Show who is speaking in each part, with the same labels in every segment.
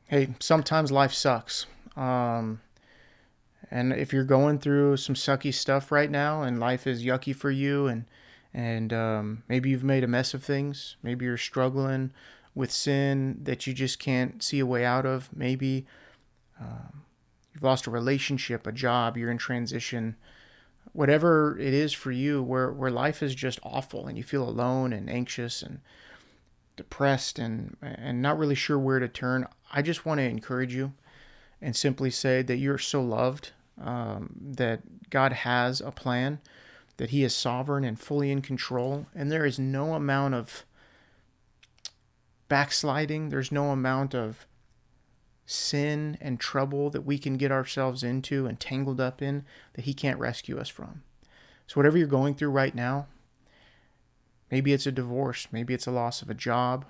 Speaker 1: Hey, sometimes life sucks. Um, and if you're going through some sucky stuff right now and life is yucky for you and maybe you've made a mess of things, maybe you're struggling with sin that you just can't see a way out of, maybe you've lost a relationship, a job, you're in transition, whatever it is for you where life is just awful and you feel alone and anxious and depressed and not really sure where to turn, I just want to encourage you and simply say that you're so loved, that God has a plan, that He is sovereign and fully in control, and there is no amount of backsliding, there's no amount of sin and trouble that we can get ourselves into and tangled up in that He can't rescue us from. So, whatever you're going through right now, maybe it's a divorce, maybe it's a loss of a job,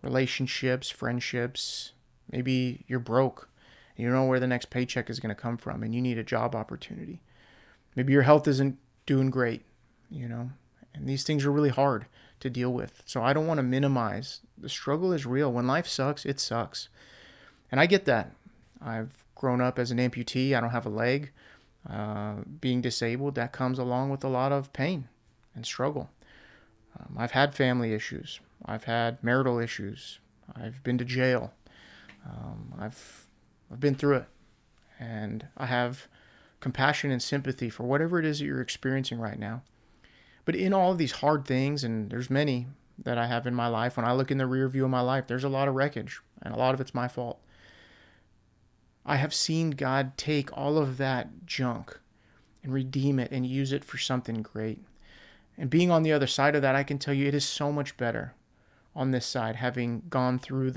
Speaker 1: relationships, friendships, maybe you're broke. You don't know where the next paycheck is going to come from and you need a job opportunity. Maybe your health isn't doing great, you know, and these things are really hard to deal with. So I don't want to minimize. The struggle is real. When life sucks, it sucks. And I get that. I've grown up as an amputee. I don't have a leg. Being disabled, that comes along with a lot of pain and struggle. I've had family issues. I've had marital issues. I've been to jail. I've been through it, and I have compassion and sympathy for whatever it is that you're experiencing right now. But in all of these hard things, and there's many that I have in my life, when I look in the rear view of my life, there's a lot of wreckage, and a lot of it's my fault. I have seen God take all of that junk and redeem it and use it for something great. And being on the other side of that, I can tell you it is so much better on this side, having gone through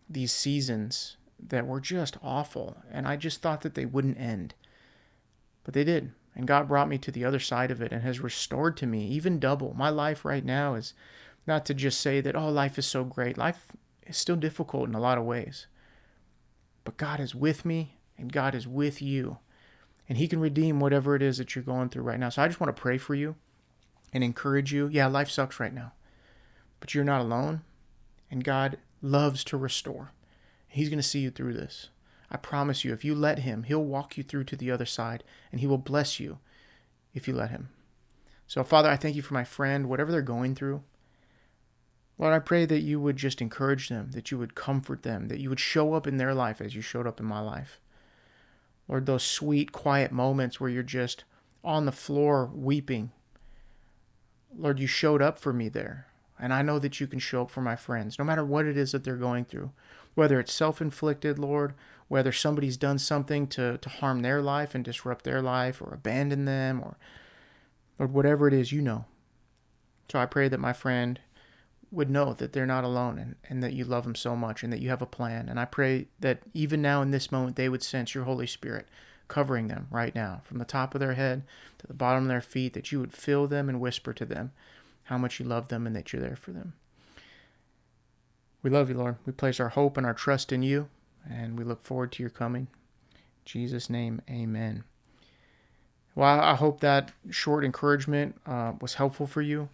Speaker 1: these seasons that were just awful. And I just thought that they wouldn't end. But they did. And God brought me to the other side of it and has restored to me even double. My life right now is not to just say that, oh, life is so great. Life is still difficult in a lot of ways. But God is with me and God is with you. And He can redeem whatever it is that you're going through right now. So I just want to pray for you and encourage you. Yeah, life sucks right now. But you're not alone. And God loves to restore. He's going to see you through this. I promise you, if you let Him, He'll walk you through to the other side, and He will bless you if you let Him. So, Father, I thank You for my friend, whatever they're going through. Lord, I pray that You would just encourage them, that You would comfort them, that You would show up in their life as You showed up in my life. Lord, those sweet, quiet moments where you're just on the floor weeping. Lord, You showed up for me there. And I know that You can show up for my friends, no matter what it is that they're going through. Whether it's self-inflicted, Lord, whether somebody's done something to harm their life and disrupt their life or abandon them, or Lord, whatever it is, You know. So I pray that my friend would know that they're not alone and that You love them so much and that You have a plan. And I pray that even now in this moment, they would sense Your Holy Spirit covering them right now, from the top of their head to the bottom of their feet, that You would fill them and whisper to them how much You love them and that You're there for them. We love You, Lord. We place our hope and our trust in You, and we look forward to Your coming. In Jesus' name, amen. Well, I hope that short encouragement was helpful for you.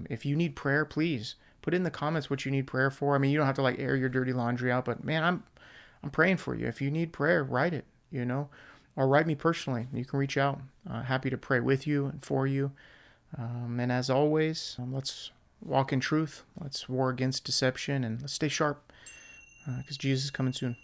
Speaker 1: If you need prayer, please put in the comments what you need prayer for. I mean, you don't have to like air your dirty laundry out, but man, I'm praying for you. If you need prayer, write it, or write me personally. You can reach out. Happy to pray with you and for you. And as always, let's walk in truth. Let's war against deception, and let's stay sharp because Jesus is coming soon.